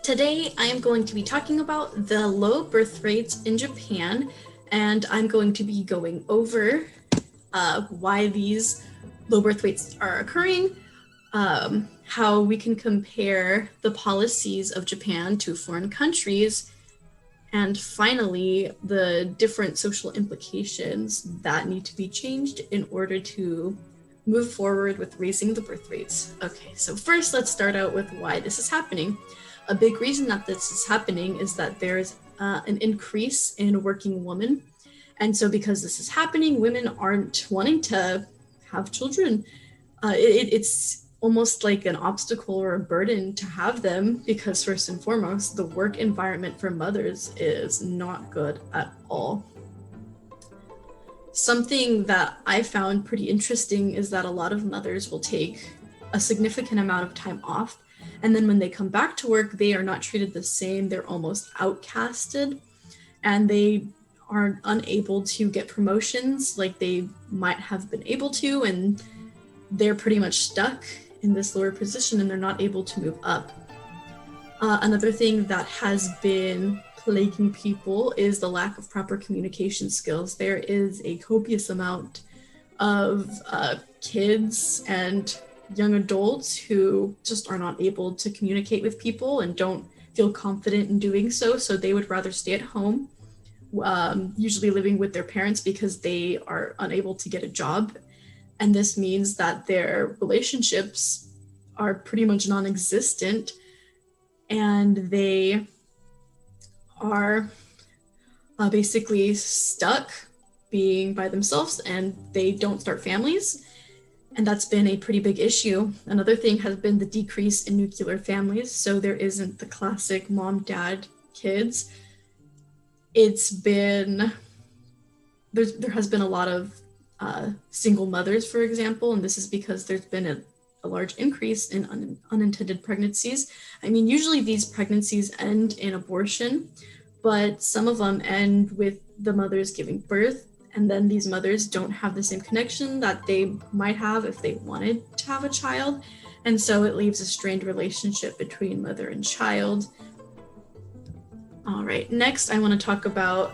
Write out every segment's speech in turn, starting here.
Today, I am going to be talking about the low birth rates in Japan, and I'm going to be going over why these low birth rates are occurring, how we can compare the policies of Japan to foreign countries, and finally, the different social implications that need to be changed in order to move forward with raising the birth rates. Okay, so first let's start out with why this is happening. A big reason that this is happening is that there's an increase in working women. And so because this is happening, women aren't wanting to have children. It's almost like an obstacle or a burden to have them because first and foremost, the work environment for mothers is not good at all. Something that I found pretty interesting is that a lot of mothers will take a significant amount of time off, and then when they come back to work, they are not treated the same. They're almost outcasted, and they are unable to get promotions like they might have been able to, and they're pretty much stuck in this lower position and they're not able to move up. Another thing that has been plaguing people is the lack of proper communication skills. There is a copious amount of kids and young adults who just are not able to communicate with people and don't feel confident in doing so. So they would rather stay at home, usually living with their parents because they are unable to get a job. And this means that their relationships are pretty much non-existent and they are basically stuck being by themselves and they don't start families. And that's been a pretty big issue. Another thing has been the decrease in nuclear families. So there isn't the classic mom, dad, kids. There has been a lot of single mothers, for example, and this is because there's been a large increase in unintended pregnancies. I mean, usually these pregnancies end in abortion, but some of them end with the mothers giving birth, and then these mothers don't have the same connection that they might have if they wanted to have a child, and so it leaves a strained relationship between mother and child. All right, next I want to talk about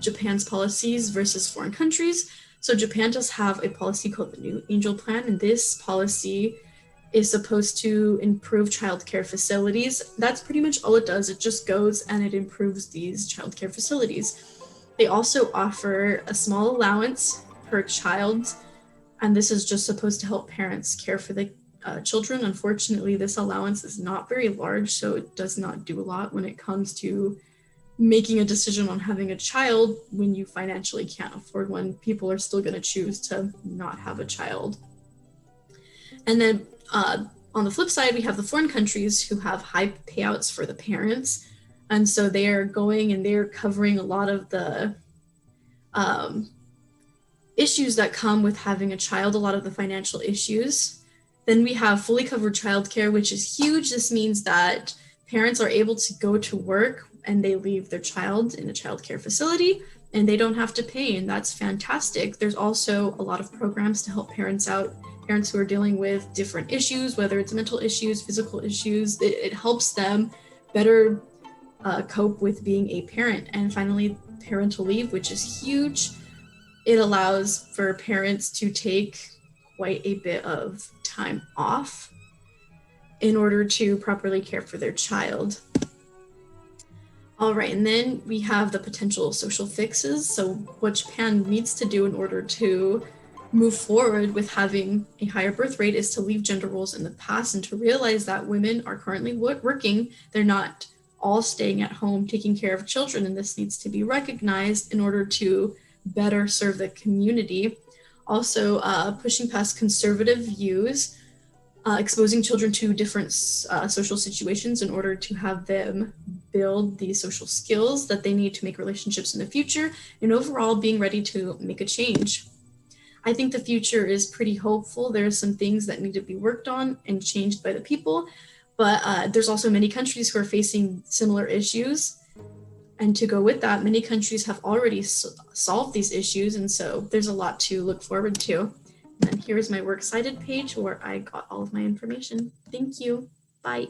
Japan's policies versus foreign countries. So Japan does have a policy called the New Angel Plan, and this policy is supposed to improve childcare facilities. That's pretty much all it does. It just goes and it improves these childcare facilities. They also offer a small allowance per child, and this is just supposed to help parents care for the children. Unfortunately, this allowance is not very large, so it does not do a lot when it comes to making a decision on having a child. When you financially can't afford one, people are still going to choose to not have a child. And then on the flip side, we have the foreign countries who have high payouts for the parents. And so they are going and they're covering a lot of the issues that come with having a child, a lot of the financial issues. Then we have fully covered childcare, which is huge. This means that parents are able to go to work and they leave their child in a childcare facility and they don't have to pay, and that's fantastic. There's also a lot of programs to help parents out, parents who are dealing with different issues, whether it's mental issues, physical issues. It helps them better cope with being a parent. And finally, parental leave, which is huge. It allows for parents to take quite a bit of time off in order to properly care for their child. All right, and then we have the potential social fixes. So what Japan needs to do in order to move forward with having a higher birth rate is to leave gender roles in the past and to realize that women are currently working. They're not all staying at home taking care of children, and this needs to be recognized in order to better serve the community. Also, pushing past conservative views, exposing children to different social situations in order to have them build the social skills that they need to make relationships in the future, and overall being ready to make a change. I think the future is pretty hopeful. There are some things that need to be worked on and changed by the people, but there's also many countries who are facing similar issues. And to go with that, many countries have already solved these issues, and so there's a lot to look forward to. And here's my works cited page where I got all of my information. Thank you. Bye.